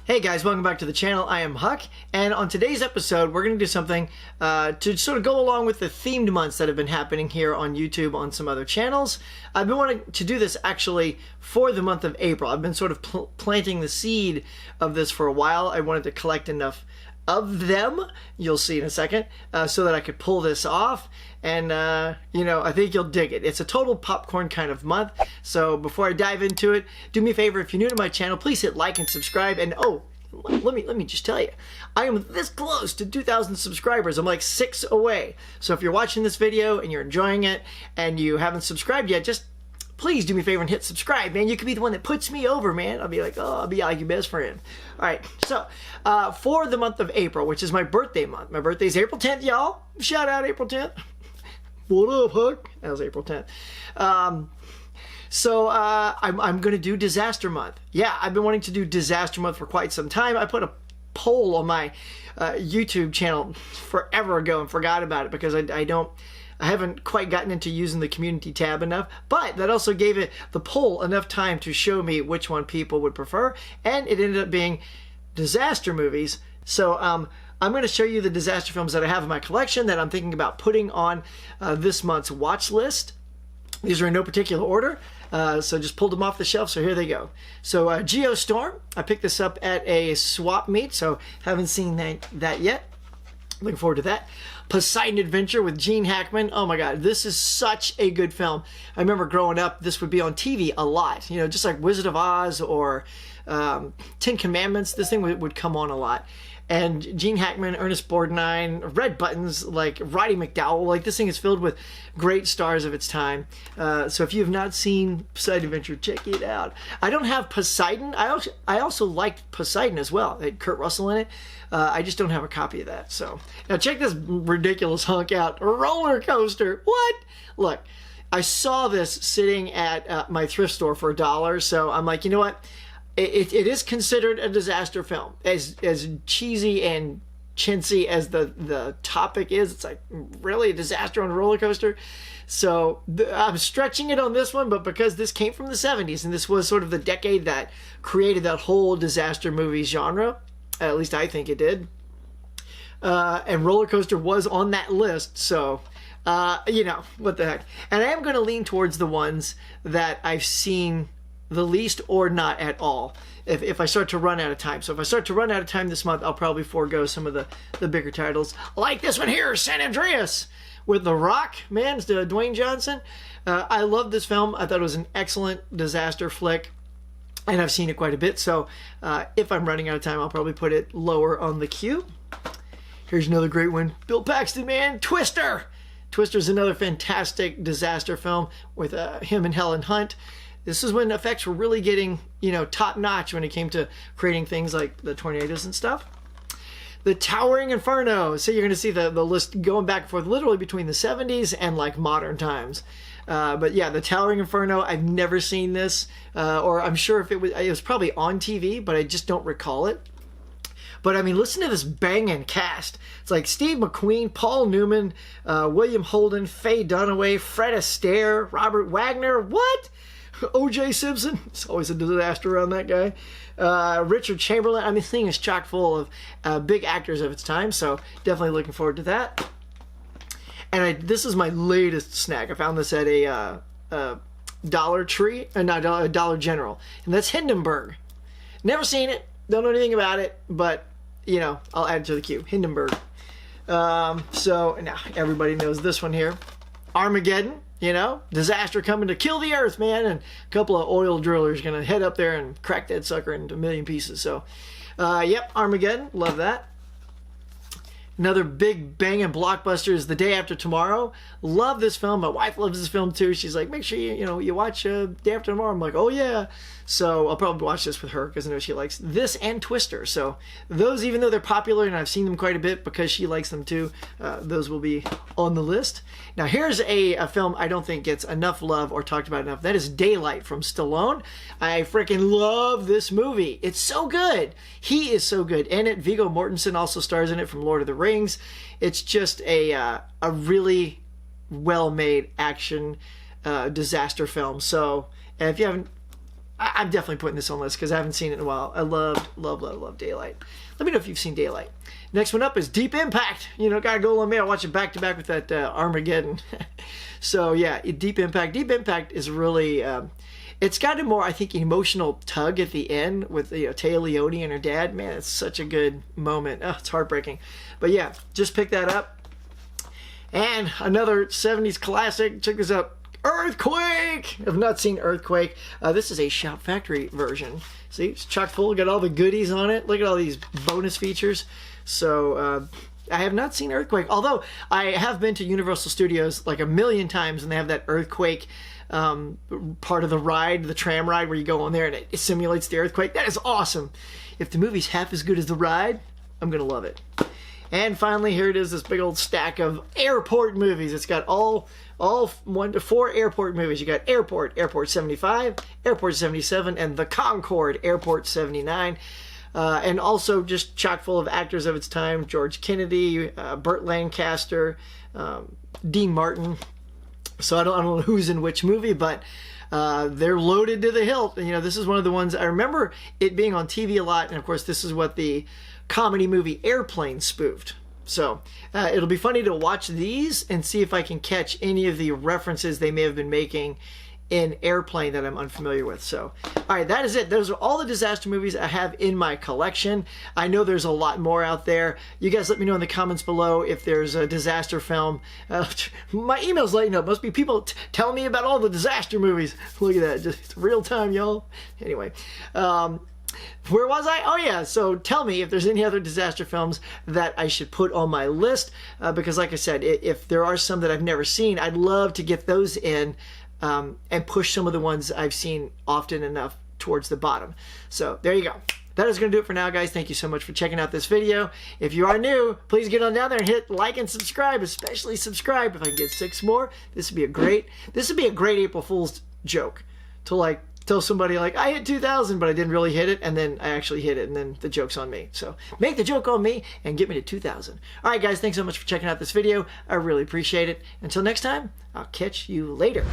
Hey guys, welcome back to the channel. I am Huck, and on today's episode we're going to do something to sort of go along with the themed months that have been happening here on YouTube on some other channels. I've been wanting to do this actually for the month of April. I've been sort of planting the seed of this for a while. I wanted to collect enough of them, you'll see in a second, so that I could pull this off. And, you know, I think you'll dig it. It's a total popcorn kind of month. So before I dive into it, do me a favor, if you're new to my channel, please hit like and subscribe. And oh, let me just tell you, I am this close to 2,000 subscribers. I'm like 6 away. So if you're watching this video and you're enjoying it and you haven't subscribed yet, just please do me a favor and hit subscribe, man. You could be the one that puts me over, man. I'll be like, oh, I'll be like your best friend. All right, so for the month of April, which is my birthday month. My birthday's April 10th, y'all. Shout out April 10th. What up, Huck? That was April 10th. So I'm going to do Disaster Month. Yeah, I've been wanting to do Disaster Month for quite some time. I put a poll on my YouTube channel forever ago and forgot about it because I haven't quite gotten into using the community tab enough, but that also gave it, the poll, enough time to show me which one people would prefer, and it ended up being disaster movies. So I'm going to show you the disaster films that I have in my collection that I'm thinking about putting on this month's watch list. These are in no particular order, so just pulled them off the shelf, so here they go. So Geostorm, I picked this up at a swap meet, so haven't seen that yet. Looking forward to that. Poseidon Adventure with Gene Hackman. Oh my God, this is such a good film. I remember growing up, this would be on TV a lot. You know, just like Wizard of Oz or Ten Commandments, this thing would come on a lot. And Gene Hackman, Ernest Borgnine, Red Buttons, like Roddy McDowell, like this thing is filled with great stars of its time. So if you have not seen Poseidon Adventure, check it out. I don't have Poseidon. I also liked Poseidon as well. It had Kurt Russell in it. I just don't have a copy of that. So now check this ridiculous hunk out. Roller coaster. What? Look, I saw this sitting at my thrift store for $1. So I'm like, you know what? It is considered a disaster film. As cheesy and chintzy as the topic is, it's like, really, a disaster on a roller coaster? So I'm stretching it on this one, but because this came from the 70s, and this was sort of the decade that created that whole disaster movie genre, at least I think it did, and roller coaster was on that list, so you know, what the heck. And I am going to lean towards the ones that I've seen the least or not at all if I start to run out of time. So if I start to run out of time this month, I'll probably forego some of the bigger titles, like this one here, San Andreas with The Rock, man, it's Dwayne Johnson. I love this film. I thought it was an excellent disaster flick, and I've seen it quite a bit, so if I'm running out of time, I'll probably put it lower on the queue. Here's another great one, Bill Paxton, man, Twister. Twister's another fantastic disaster film with him and Helen Hunt. This is when effects were really getting, you know, top notch when it came to creating things like the tornadoes and stuff. The Towering Inferno. So you're going to see the list going back and forth literally between the 70s and like modern times. But yeah, The Towering Inferno, I've never seen this, or I'm sure if it was probably on TV, but I just don't recall it. But I mean, listen to this banging cast. It's like Steve McQueen, Paul Newman, William Holden, Faye Dunaway, Fred Astaire, Robert Wagner. What? O.J. Simpson, it's always a disaster around that guy. Richard Chamberlain. I mean, the thing is chock full of big actors of its time, so definitely looking forward to that. And this is my latest snack. I found this at a Dollar Tree, not a Dollar General, and that's Hindenburg. Never seen it, don't know anything about it, but you know, I'll add it to the queue. Hindenburg. So now everybody knows this one here, Armageddon. You know, disaster coming to kill the earth, man, and a couple of oil drillers gonna head up there and crack that sucker into a million pieces. So, yep, Armageddon, love that. Another big banging blockbuster is The Day After Tomorrow. Love this film. My wife loves this film too. She's like, make sure you watch Day After Tomorrow. I'm like, oh yeah. So I'll probably watch this with her because I know she likes this and Twister. So those, even though they're popular and I've seen them quite a bit because she likes them too, those will be on the list. Now here's a film I don't think gets enough love or talked about enough. That is Daylight from Stallone. I freaking love this movie. It's so good. He is so good in it. Viggo Mortensen also stars in it from Lord of the Rings. It's just a really well-made action disaster film. So if you haven't I'm definitely putting this on the list because I haven't seen it in a while. I love Daylight. Let me know if you've seen Daylight. Next one up is Deep Impact. You know, gotta go on me. I watch it back to back with that Armageddon. So yeah, Deep Impact. Deep Impact is really, it's got a more, I think, emotional tug at the end with Taya Leone and her dad. Man, it's such a good moment. Oh, it's heartbreaking. But yeah, just pick that up. And another 70s classic. Check this out. Earthquake! I've not seen Earthquake. This is a Shout Factory version. See, it's chock full. Got all the goodies on it. Look at all these bonus features. So, I have not seen Earthquake. Although, I have been to Universal Studios like a million times, and they have that Earthquake part of the ride, the tram ride, where you go on there and it simulates the earthquake. That is awesome. If the movie's half as good as the ride, I'm going to love it. And finally, here it is, this big old stack of airport movies. It's got all 1 to 4 airport movies. You got Airport 75, Airport 77, and The Concorde, Airport 79. And also just chock full of actors of its time. George Kennedy, Burt Lancaster, Dean Martin. So I don't know who's in which movie, but they're loaded to the hilt. You know, this is one of the ones, I remember it being on TV a lot. And of course, this is what the comedy movie Airplane spoofed. So it'll be funny to watch these and see if I can catch any of the references they may have been making in Airplane that I'm unfamiliar with. So, all right, that is it. Those are all the disaster movies I have in my collection. I know there's a lot more out there. You guys let me know in the comments below if there's a disaster film. My email's lighting up. Must be people telling me about all the disaster movies. Look at that. Just real time, y'all. Anyway, where was I? Oh yeah, so tell me if there's any other disaster films that I should put on my list, because like I said, if there are some that I've never seen, I'd love to get those in and push some of the ones I've seen often enough towards the bottom. So there you go. That is going to do it for now, guys. Thank you so much for checking out this video. If you are new, please get on down there and hit like and subscribe, especially subscribe. If I can get 6 more, this would be a great April Fool's joke to like tell somebody like, I hit 2,000, but I didn't really hit it, and then I actually hit it, and then the joke's on me. So make the joke on me and get me to 2,000. All right, guys, thanks so much for checking out this video. I really appreciate it. Until next time, I'll catch you later.